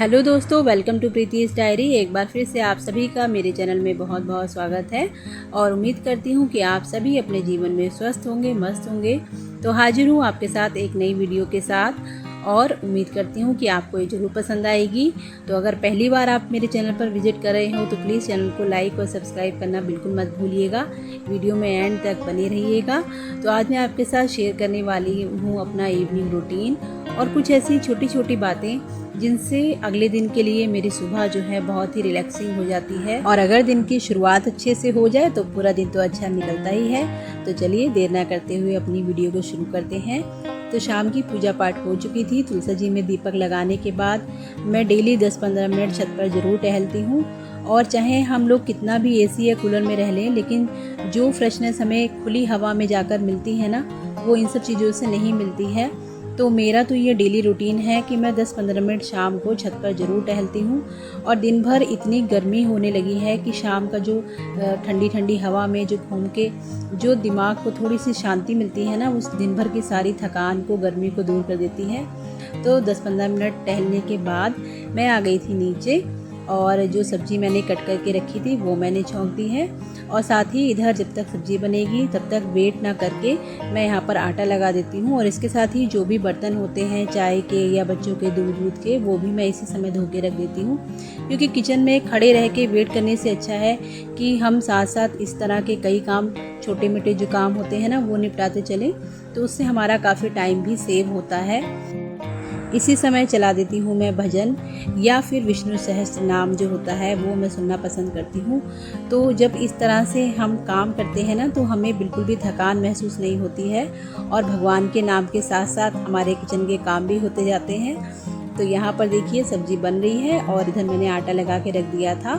Hello दोस्तों, welcome to प्रीति's diary. एक बार फिर से आप सभी का मेरे चैनल में बहुत बहुत स्वागत है और उम्मीद करती हूँ कि आप सभी अपने जीवन में स्वस्थ होंगे, मस्त होंगे। तो हाजिर हूँ आपके साथ एक नई वीडियो के साथ और उम्मीद करती हूँ कि आपको ये ज़रूर पसंद आएगी। तो अगर पहली बार आप मेरे चैनल पर विजिट कर रहे हो तो प्लीज़ चैनल को लाइक और सब्सक्राइब करना बिल्कुल मत भूलिएगा। वीडियो में एंड तक बने रहिएगा। तो आज मैं आपके साथ शेयर करने वाली हूँ अपना इवनिंग रूटीन और कुछ ऐसी छोटी छोटी बातें जिनसे अगले दिन के लिए मेरी सुबह जो है बहुत ही रिलैक्सिंग हो जाती है। और अगर दिन की शुरुआत अच्छे से हो जाए तो पूरा दिन तो अच्छा निकलता ही है। तो चलिए देर ना करते हुए अपनी वीडियो को शुरू करते हैं। तो शाम की पूजा पाठ हो चुकी थी। तुलसी जी में दीपक लगाने के बाद मैं डेली 10-15 मिनट छत पर ज़रूर टहलती हूँ। और चाहे हम लोग कितना भी एसी या कूलर में रह लें, लेकिन जो फ्रेशनेस हमें खुली हवा में जाकर मिलती है ना, वो इन सब चीज़ों से नहीं मिलती है। तो मेरा तो ये डेली रूटीन है कि मैं 10-15 मिनट शाम को छत पर ज़रूर टहलती हूँ। और दिन भर इतनी गर्मी होने लगी है कि शाम का जो ठंडी ठंडी हवा में जो घूम के जो दिमाग को थोड़ी सी शांति मिलती है ना, उस दिन भर की सारी थकान को, गर्मी को दूर कर देती है। तो 10-15 मिनट टहलने के बाद मैं आ गई थी नीचे और जो सब्ज़ी मैंने कट करके रखी थी वो मैंने छौंक दी है। और साथ ही इधर जब तक सब्ज़ी बनेगी तब तक वेट ना करके मैं यहाँ पर आटा लगा देती हूँ। और इसके साथ ही जो भी बर्तन होते हैं चाय के या बच्चों के दूध के, वो भी मैं इसी समय धो के रख देती हूँ। क्योंकि किचन में खड़े रह के वेट करने से अच्छा है कि हम साथ साथ इस तरह के कई काम, छोटे मोटे जो काम होते हैं ना, वो निपटाते चलें। तो उससे हमारा काफ़ी टाइम भी सेव होता है। इसी समय चला देती हूँ मैं भजन या फिर विष्णु सहस्त्र नाम जो होता है वो मैं सुनना पसंद करती हूँ। तो जब इस तरह से हम काम करते हैं ना, तो हमें बिल्कुल भी थकान महसूस नहीं होती है और भगवान के नाम के साथ साथ हमारे किचन के काम भी होते जाते हैं। तो यहाँ पर देखिए सब्ज़ी बन रही है और इधर मैंने आटा लगा के रख दिया था।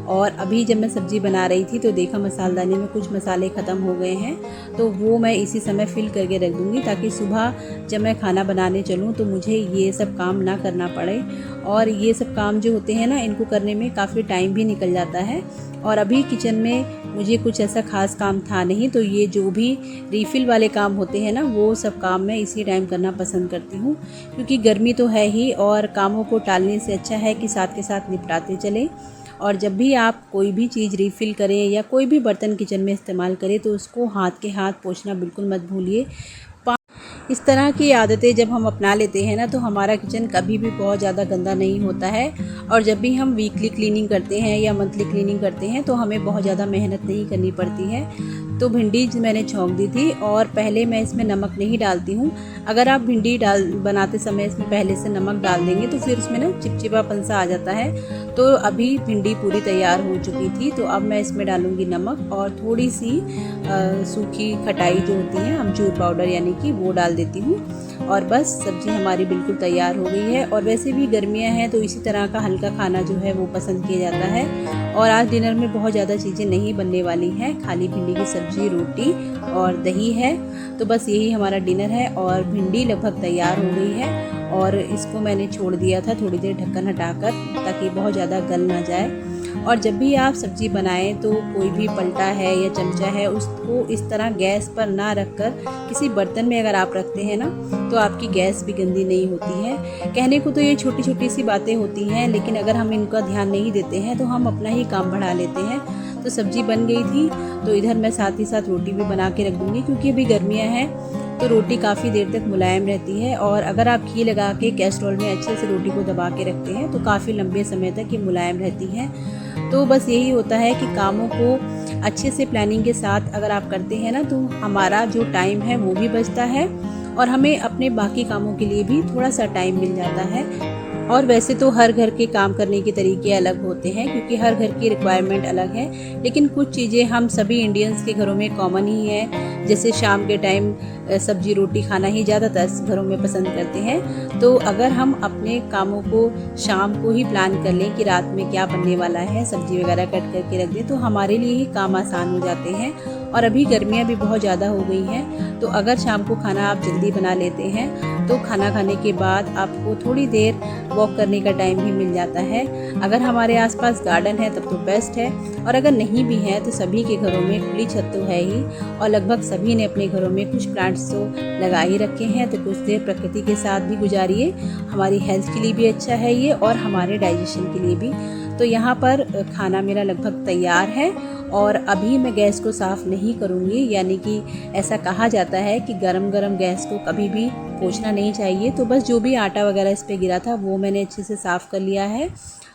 और अभी जब मैं सब्ज़ी बना रही थी तो देखा मसालदानी में कुछ मसाले ख़त्म हो गए हैं, तो वो मैं इसी समय फिल करके रख दूँगी ताकि सुबह जब मैं खाना बनाने चलूँ तो मुझे ये सब काम ना करना पड़े। और ये सब काम जो होते हैं ना, इनको करने में काफ़ी टाइम भी निकल जाता है। और अभी किचन में मुझे कुछ ऐसा ख़ास काम था नहीं, तो ये जो भी रीफ़िल वाले काम होते हैं ना, वो सब काम मैं इसी टाइम करना पसंद करती हूँ। क्योंकि गर्मी तो है ही और कामों को टालने से अच्छा है कि साथ के साथ निपटाते चलें। और जब भी आप कोई भी चीज़ रीफ़िल करें या कोई भी बर्तन किचन में इस्तेमाल करें तो उसको हाथ के हाथ पोंछना बिल्कुल मत भूलिए। इस तरह की आदतें जब हम अपना लेते हैं ना, तो हमारा किचन कभी भी बहुत ज़्यादा गंदा नहीं होता है। और जब भी हम वीकली क्लीनिंग करते हैं या मंथली क्लीनिंग करते हैं तो हमें बहुत ज़्यादा मेहनत नहीं करनी पड़ती है। तो भिंडी मैंने छौंक दी थी और पहले मैं इसमें नमक नहीं डालती हूँ। अगर आप भिंडी बनाते समय इसमें पहले से नमक डाल देंगे तो फिर उसमें ना चिपचिपापन सा आ जाता है। तो अभी भिंडी पूरी तैयार हो चुकी थी, तो अब मैं इसमें डालूँगी नमक और थोड़ी सी सूखी खटाई जो होती है, अमचूर पाउडर यानी कि वो डाल देती हूँ। और बस सब्ज़ी हमारी बिल्कुल तैयार हो गई है। और वैसे भी गर्मियाँ हैं तो इसी तरह का हल्का खाना जो है वो पसंद किया जाता है। और आज डिनर में बहुत ज़्यादा चीज़ें नहीं बनने वाली हैं, खाली भिंडी की सब्ज़ी, रोटी और दही है। तो बस यही हमारा डिनर है और भिंडी लगभग तैयार हो गई है। और इसको मैंने छोड़ दिया था थोड़ी देर ढक्कन हटाकर ताकि बहुत ज़्यादा गल ना जाए। और जब भी आप सब्ज़ी बनाएं तो कोई भी पलटा है या चमचा है, उसको इस तरह गैस पर ना रखकर किसी बर्तन में अगर आप रखते हैं ना, तो आपकी गैस भी गंदी नहीं होती है। कहने को तो ये छोटी छोटी सी बातें होती हैं, लेकिन अगर हम इनका ध्यान नहीं देते हैं तो हम अपना ही काम बढ़ा लेते हैं। तो सब्ज़ी बन गई थी, तो इधर मैं साथ ही साथ रोटी भी बना के रख दूँगी क्योंकि अभी गर्मियाँ हैं तो रोटी काफ़ी देर तक मुलायम रहती है। और अगर आप घी लगा के कैस्ट्रोल में अच्छे से रोटी को दबा के रखते हैं तो काफ़ी लंबे समय तक ये मुलायम रहती है। तो बस यही होता है कि कामों को अच्छे से प्लानिंग के साथ अगर आप करते हैं ना, तो हमारा जो टाइम है वो भी बचता है और हमें अपने बाकी कामों के लिए भी थोड़ा सा टाइम मिल जाता है। और वैसे तो हर घर के काम करने के तरीके अलग होते हैं क्योंकि हर घर की रिक्वायरमेंट अलग है, लेकिन कुछ चीज़ें हम सभी इंडियंस के घरों में कॉमन ही है। जैसे शाम के टाइम सब्जी रोटी खाना ही ज़्यादातर घरों में पसंद करते हैं। तो अगर हम अपने कामों को शाम को ही प्लान कर लें कि रात में क्या बनने वाला है, सब्जी वगैरह कट करके रख दें, तो हमारे लिए ही काम आसान हो जाते हैं और अभी गर्मियाँ भी बहुत ज़्यादा हो गई हैं, तो अगर शाम को खाना आप जल्दी बना लेते हैं तो खाना खाने के बाद आपको थोड़ी देर वॉक करने का टाइम भी मिल जाता है। अगर हमारे आसपास गार्डन है तब तो बेस्ट है, और अगर नहीं भी है तो सभी के घरों में खुली छत तो है ही, और लगभग सभी ने अपने घरों में कुछ प्लांट्स तो लगा ही रखे हैं। तो कुछ देर प्रकृति के साथ भी गुजारिए, हमारी हेल्थ के लिए भी अच्छा है ये, और हमारे डाइजेशन के लिए भी। तो यहाँ पर खाना मेरा लगभग तैयार है, और अभी मैं गैस को साफ़ नहीं करूँगी, यानी कि ऐसा कहा जाता है कि गरम गरम गैस को कभी भी पोंछना नहीं चाहिए। तो बस जो भी आटा वगैरह इस पे गिरा था वो मैंने अच्छे से साफ़ कर लिया है,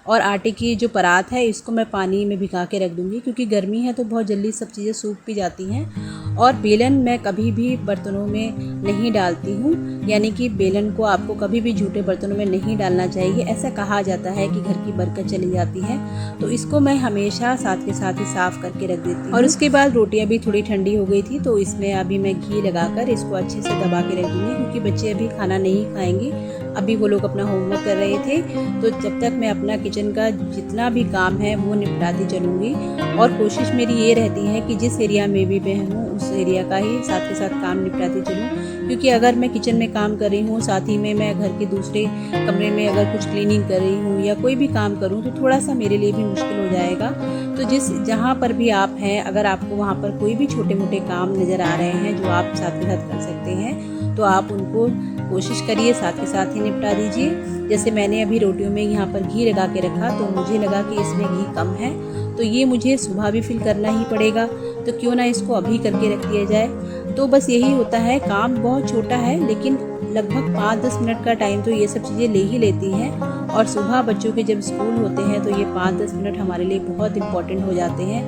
और आटे की जो परात है इसको मैं पानी में भिगा के रख दूँगी, क्योंकि गर्मी है तो बहुत जल्दी सब चीज़ें सूख भी जाती हैं। और बेलन मैं कभी भी बर्तनों में नहीं डालती हूँ, यानी कि बेलन को आपको कभी भी झूठे बर्तनों में नहीं डालना चाहिए। ऐसा कहा जाता है कि घर की बरकत चली जाती है, तो इसको मैं हमेशा साथ के साथ ही साफ़ करके रख देती हूँ। और उसके बाद रोटियाँ भी थोड़ी ठंडी हो गई थी, तो इसमें अभी मैं घी लगाकर इसको अच्छे से दबा के रख दूँगी, क्योंकि बच्चे अभी खाना नहीं खाएंगे। अभी वो लोग अपना होमवर्क कर रहे थे, तो जब तक मैं अपना किचन का जितना भी काम है वो निपटाती चलूँगी। और कोशिश मेरी ये रहती है कि जिस एरिया में भी मैं हूँ उस एरिया का ही साथ के साथ काम निपटाती चलूँ, क्योंकि अगर मैं किचन में काम कर रही हूँ साथ ही में मैं घर के दूसरे कमरे में अगर कुछ क्लीनिंग कर रही हूँ या कोई भी काम करूँ तो थोड़ा सा मेरे लिए भी मुश्किल हो जाएगा। तो जहाँ पर भी आप हैं, अगर आपको वहाँ पर कोई भी छोटे मोटे काम नज़र आ रहे हैं जो आप साथ के साथ कर सकते हैं, तो आप उनको कोशिश करिए साथ के साथ ही निपटा दीजिए। जैसे मैंने अभी रोटियों में यहाँ पर घी लगा के रखा, तो मुझे लगा कि इसमें घी कम है, तो ये मुझे सुबह भी फिल करना ही पड़ेगा, तो क्यों ना इसको अभी करके रख दिया जाए। तो बस यही होता है, काम बहुत छोटा है लेकिन लगभग 5-10 मिनट का टाइम तो ये सब चीज़ें ले ही लेती हैं। और सुबह बच्चों के जब स्कूल होते हैं तो ये 5-10 मिनट हमारे लिए बहुत इम्पॉर्टेंट हो जाते हैं,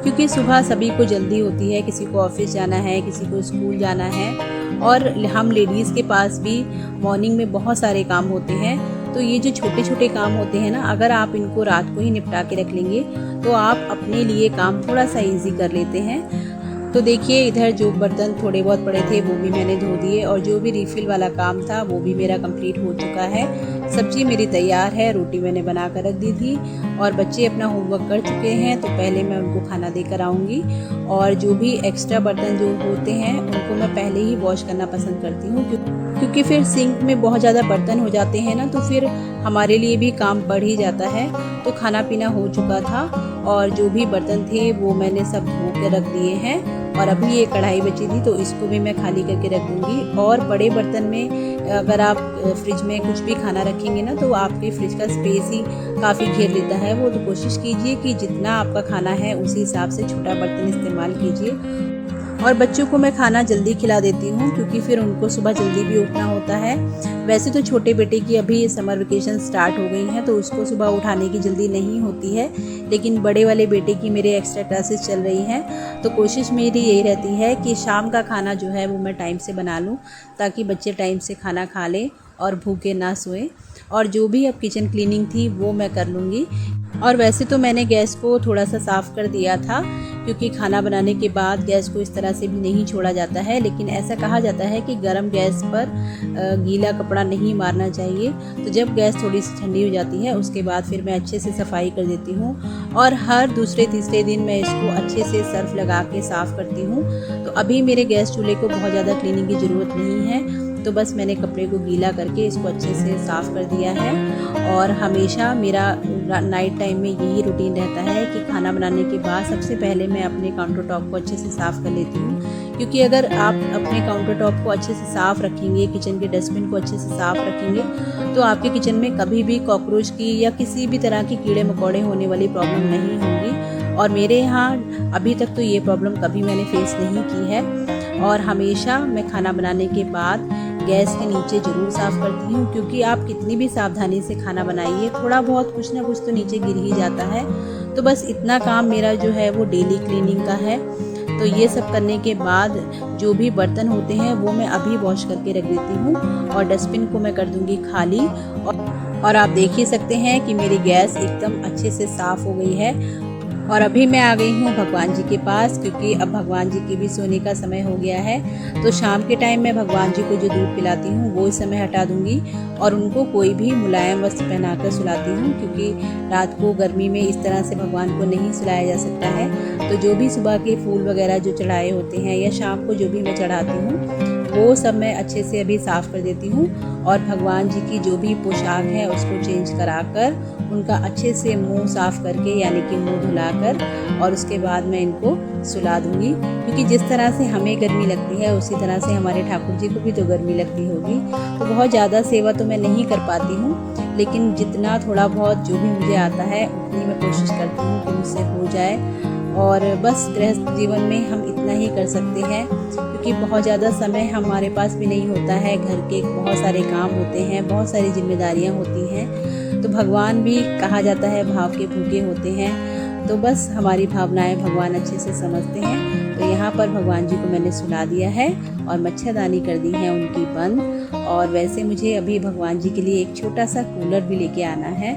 क्योंकि सुबह सभी को जल्दी होती है, किसी को ऑफिस जाना है, किसी को स्कूल जाना है, और हम लेडीज़ के पास भी मॉर्निंग में बहुत सारे काम होते हैं। तो ये जो छोटे छोटे काम होते हैं ना, अगर आप इनको रात को ही निपटा के रख लेंगे तो आप अपने लिए काम थोड़ा सा इजी कर लेते हैं। तो देखिए, इधर जो बर्तन थोड़े बहुत पड़े थे वो भी मैंने धो दिए, और जो भी रिफ़िल वाला काम था वो भी मेरा कंप्लीट हो चुका है। सब्जी मेरी तैयार है, रोटी मैंने बना कर रख दी थी, और बच्चे अपना होमवर्क कर चुके हैं, तो पहले मैं उनको खाना देकर आऊँगी। और जो भी एक्स्ट्रा बर्तन जो होते हैं उनको मैं पहले ही वॉश करना पसंद करती हूँ, क्योंकि फिर सिंक में बहुत ज़्यादा बर्तन हो जाते हैं ना, तो फिर हमारे लिए भी काम बढ़ ही जाता है। तो खाना पीना हो चुका था, और जो भी बर्तन थे वो मैंने सब धो के रख दिए हैं, और अभी ये कढ़ाई बची थी तो इसको भी मैं खाली करके रख दूँगी। और बड़े बर्तन में अगर आप फ्रिज में कुछ भी खाना रखेंगे ना, तो आपके फ्रिज का स्पेस ही काफ़ी घेर लेता है वो। तो कोशिश कीजिए कि जितना आपका खाना है उसी हिसाब से छोटा बर्तन इस्तेमाल कीजिए। और बच्चों को मैं खाना जल्दी खिला देती हूँ, क्योंकि फिर उनको सुबह जल्दी भी उठना होता है। वैसे तो छोटे बेटे की अभी समर वेकेशन स्टार्ट हो गई हैं, तो उसको सुबह उठाने की जल्दी नहीं होती है, लेकिन बड़े वाले बेटे की मेरे एक्स्ट्रा क्लासेस चल रही हैं, तो कोशिश मेरी यही रहती है कि शाम का खाना जो है वो मैं टाइम से बना लूँ, ताकि बच्चे टाइम से खाना खा लें और भूखे ना सोएं। और जो भी अब किचन क्लीनिंग थी वो मैं कर लूँगी। और वैसे तो मैंने गैस को थोड़ा सा साफ़ कर दिया था, क्योंकि खाना बनाने के बाद गैस को इस तरह से भी नहीं छोड़ा जाता है, लेकिन ऐसा कहा जाता है कि गरम गैस पर गीला कपड़ा नहीं मारना चाहिए। तो जब गैस थोड़ी सी ठंडी हो जाती है उसके बाद फिर मैं अच्छे से सफाई कर देती हूँ, और हर दूसरे तीसरे दिन मैं इसको अच्छे से सर्फ लगा के साफ़ करती हूँ। तो अभी मेरे गैस चूल्हे को बहुत ज़्यादा क्लीनिंग की ज़रूरत नहीं है, तो बस मैंने कपड़े को गीला करके इसको अच्छे से साफ़ कर दिया है। और हमेशा मेरा नाइट टाइम में यही रूटीन रहता है कि खाना बनाने के बाद सबसे पहले मैं अपने काउंटर टॉप को अच्छे से साफ़ कर लेती हूँ, क्योंकि अगर आप अपने काउंटर टॉप को अच्छे से साफ़ रखेंगे, किचन के डस्टबिन को अच्छे से साफ़ रखेंगे, तो आपके किचन में कभी भी कॉकरोच की या किसी भी तरह की कीड़े मकोड़े होने वाली प्रॉब्लम नहीं होंगी। और मेरे यहाँ अभी तक तो ये प्रॉब्लम कभी मैंने फेस नहीं की है। और हमेशा मैं खाना बनाने के बाद गैस के नीचे ज़रूर साफ़ करती हूँ, क्योंकि आप कितनी भी सावधानी से खाना बनाइए, थोड़ा बहुत कुछ ना कुछ तो नीचे गिर ही जाता है। तो बस इतना काम मेरा जो है वो डेली क्लीनिंग का है। तो ये सब करने के बाद जो भी बर्तन होते हैं वो मैं अभी वॉश करके रख देती हूँ, और डस्टबिन को मैं कर दूँगी खाली। और आप देख ही सकते हैं कि मेरी गैस एकदम अच्छे से साफ़ हो गई है। और अभी मैं आ गई हूँ भगवान जी के पास, क्योंकि अब भगवान जी के भी सोने का समय हो गया है। तो शाम के टाइम मैं भगवान जी को जो दूध पिलाती हूँ वो इस समय हटा दूँगी और उनको कोई भी मुलायम वस्त्र पहनाकर सुलाती हूँ, क्योंकि रात को गर्मी में इस तरह से भगवान को नहीं सुलाया जा सकता है। तो जो भी सुबह के फूल वगैरह जो चढ़ाए होते हैं या शाम को जो भी मैं चढ़ाती हूँ वो सब मैं अच्छे से अभी साफ़ कर देती हूँ और भगवान जी की जो भी पोशाक है उसको चेंज कराकर उनका अच्छे से मुंह साफ़ करके, यानी कि मुंह धुलाकर, और उसके बाद मैं इनको सुला दूँगी। क्योंकि जिस तरह से हमें गर्मी लगती है उसी तरह से हमारे ठाकुर जी को भी तो गर्मी लगती होगी। तो बहुत ज़्यादा सेवा तो मैं नहीं कर पाती हूँ, लेकिन जितना थोड़ा बहुत जो भी मुझे आता है उतनी मैं कोशिश करती हूँ कि मुझसे हो जाए। और बस गृहस्थ जीवन में हम इतना ही कर सकते हैं, क्योंकि बहुत ज़्यादा समय हमारे पास भी नहीं होता है। घर के बहुत सारे काम होते हैं, बहुत सारी जिम्मेदारियां होती हैं। तो भगवान भी कहा जाता है भाव के भूखे होते हैं। तो बस हमारी भावनाएं भगवान अच्छे से समझते हैं। तो यहाँ पर भगवान जी को मैंने सुला दिया है और मच्छरदानी कर दी है उनकी बंद। और वैसे मुझे अभी भगवान जी के लिए एक छोटा सा कूलर भी लेके आना है।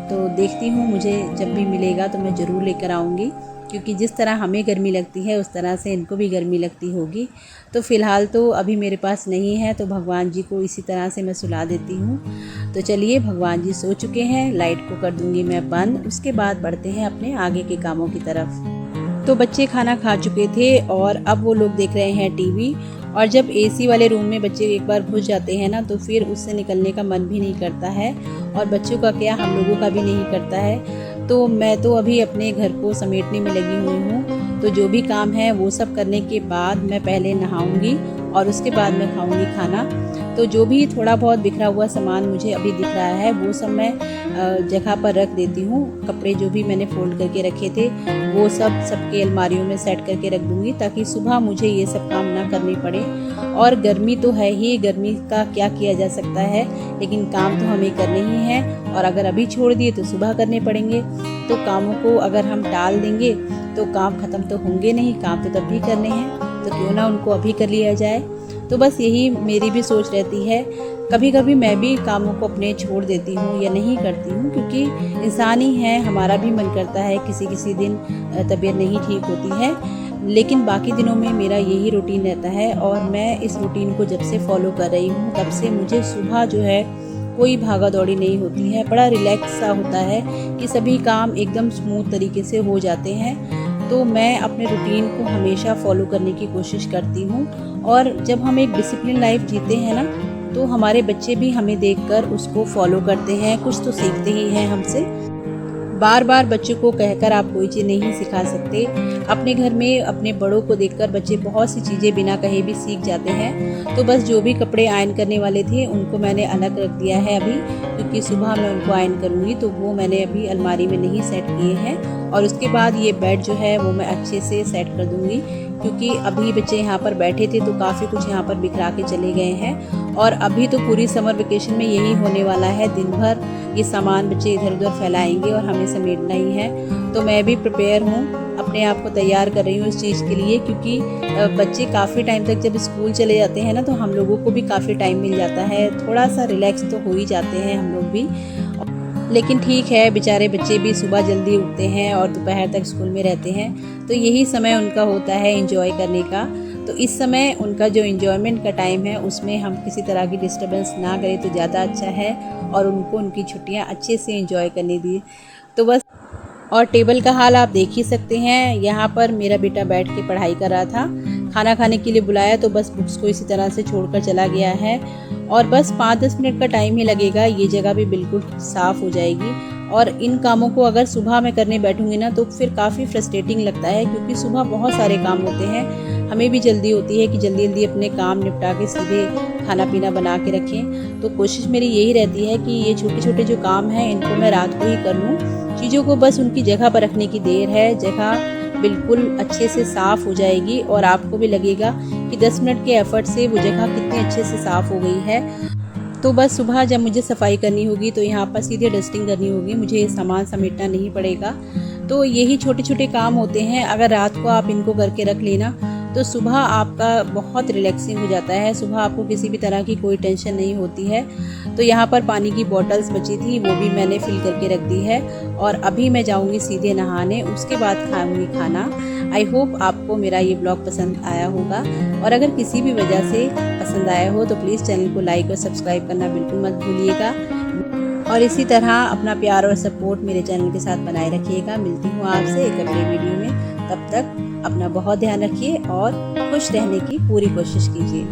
तो देखती हूँ, मुझे जब भी मिलेगा तो मैं ज़रूर लेकर आऊँगी, क्योंकि जिस तरह हमें गर्मी लगती है उस तरह से इनको भी गर्मी लगती होगी। तो फ़िलहाल तो अभी मेरे पास नहीं है, तो भगवान जी को इसी तरह से मैं सुला देती हूँ। तो चलिए, भगवान जी सो चुके हैं, लाइट को कर दूँगी मैं बंद। उसके बाद बढ़ते हैं अपने आगे के कामों की तरफ। तो बच्चे खाना खा चुके थे और अब वो लोग देख रहे हैं टीवी। और जब एसी वाले रूम में बच्चे एक बार घुस जाते हैं ना, तो फिर उससे निकलने का मन भी नहीं करता है, और बच्चों का क्या हम लोगों का भी नहीं करता है। तो मैं तो अभी अपने घर को समेटने में लगी हुई हूँ। तो जो भी काम है वो सब करने के बाद मैं पहले नहाऊंगी और उसके बाद मैं खाऊंगी खाना। तो जो भी थोड़ा बहुत बिखरा हुआ सामान मुझे अभी दिख रहा है वो सब मैं जगह पर रख देती हूँ। कपड़े जो भी मैंने फोल्ड करके रखे थे वो सब सबके अलमारियों में सेट करके रख दूँगी, ताकि सुबह मुझे ये सब काम ना करने पड़े। और गर्मी तो है ही, गर्मी का क्या किया जा सकता है, लेकिन काम तो हमें करने ही हैं। और अगर अभी छोड़ दिए तो सुबह करने पड़ेंगे। तो कामों को अगर हम टाल देंगे तो काम ख़त्म तो होंगे नहीं, काम तो तब भी करने हैं, तो क्यों ना उनको अभी कर लिया जाए। तो बस यही मेरी भी सोच रहती है। कभी कभी मैं भी कामों को अपने छोड़ देती हूँ या नहीं करती हूँ, क्योंकि इंसान ही है, हमारा भी मन करता है। किसी किसी दिन तबीयत नहीं ठीक होती है, लेकिन बाकी दिनों में मेरा यही रूटीन रहता है। और मैं इस रूटीन को जब से फॉलो कर रही हूँ तब से मुझे सुबह जो है कोई भागा दौड़ी नहीं होती है। बड़ा रिलैक्स सा होता है कि सभी काम एकदम स्मूथ तरीके से हो जाते हैं। तो मैं अपने रूटीन को हमेशा फॉलो करने की कोशिश करती हूँ। और जब हम एक डिसिप्लिन लाइफ जीते हैं ना, तो हमारे बच्चे भी हमें देखकर उसको फॉलो करते हैं, कुछ तो सीखते ही हैं हमसे। बार बार बच्चों को कहकर आप कोई चीज़ नहीं सिखा सकते। अपने घर में अपने बड़ों को देखकर बच्चे बहुत सी चीज़ें बिना कहे भी सीख जाते हैं। तो बस जो भी कपड़े आयरन करने वाले थे उनको मैंने अलग रख दिया है अभी, क्योंकि सुबह मैं उनको आयरन करूँगी, तो वो मैंने अभी अलमारी में नहीं सेट किए हैं। और उसके बाद ये बेड जो है वो मैं अच्छे से सेट कर दूँगी, क्योंकि अभी बच्चे यहाँ पर बैठे थे तो काफ़ी कुछ यहाँ पर बिखरा के चले गए हैं। और अभी तो पूरी समर वेकेशन में यही होने वाला है, दिन भर ये सामान बच्चे इधर उधर फैलाएंगे और हमें समेटना ही है। तो मैं भी प्रिपेयर हूँ, अपने आप को तैयार कर रही हूँ इस चीज़ के लिए, क्योंकि बच्चे काफ़ी टाइम तक जब स्कूल चले जाते हैं ना, तो हम लोगों को भी काफ़ी टाइम मिल जाता है, थोड़ा सा रिलैक्स तो हो ही जाते हैं हम लोग भी। लेकिन ठीक है, बेचारे बच्चे भी सुबह जल्दी उठते हैं और दोपहर तक स्कूल में रहते हैं, तो यही समय उनका होता है एंजॉय करने का। तो इस समय उनका जो एंजॉयमेंट का टाइम है उसमें हम किसी तरह की डिस्टर्बेंस ना करें तो ज़्यादा अच्छा है, और उनको उनकी छुट्टियां अच्छे से एंजॉय करने दी। तो बस, और टेबल का हाल आप देख ही सकते हैं। यहाँ पर मेरा बेटा बैठ के पढ़ाई कर रहा था, खाना खाने के लिए बुलाया तो बस बुक्स को इसी तरह से छोड़कर चला गया है। और बस 5-10 मिनट का टाइम ही लगेगा, ये जगह भी बिल्कुल साफ़ हो जाएगी। और इन कामों को अगर सुबह में करने बैठूंगी ना, तो फिर काफ़ी फ्रस्ट्रेटिंग लगता है, क्योंकि सुबह बहुत सारे काम होते हैं। हमें भी जल्दी होती है कि जल्दी जल्दी अपने काम निपटा के सीधे खाना पीना बना के रखें। तो कोशिश मेरी यही रहती है कि ये छोटे छोटे जो काम हैं इनको मैं रात को ही कर लूँ। चीज़ों को बस उनकी जगह पर रखने की देर है, जगह बिल्कुल अच्छे से साफ़ हो जाएगी और आपको भी लगेगा कि 10 मिनट के एफर्ट से वो जगह कितने अच्छे से साफ़ हो गई है। तो बस सुबह जब मुझे सफाई करनी होगी तो यहाँ पर सीधे डस्टिंग करनी होगी, मुझे ये सामान समेटना नहीं पड़ेगा। तो यही छोटे छोटे काम होते हैं, अगर रात को आप इनको करके रख लेना तो सुबह आपका बहुत रिलैक्सिंग हो जाता है। सुबह आपको किसी भी तरह की कोई टेंशन नहीं होती है। तो यहाँ पर पानी की बॉटल्स बची थी, वो भी मैंने फिल करके रख दी है और अभी मैं जाऊँगी सीधे नहाने, उसके बाद खाऊँगी खाना। आई होप आपको मेरा ये ब्लॉग पसंद आया होगा और अगर किसी भी वजह से पसंद आया हो तो प्लीज़ चैनल को लाइक और सब्सक्राइब करना बिल्कुल मत भूलिएगा और इसी तरह अपना प्यार और सपोर्ट मेरे चैनल के साथ बनाए रखिएगा। मिलती हूँ आपसे एक अगले वीडियो में। तब तक अपना बहुत ध्यान रखिए और खुश रहने की पूरी कोशिश कीजिए।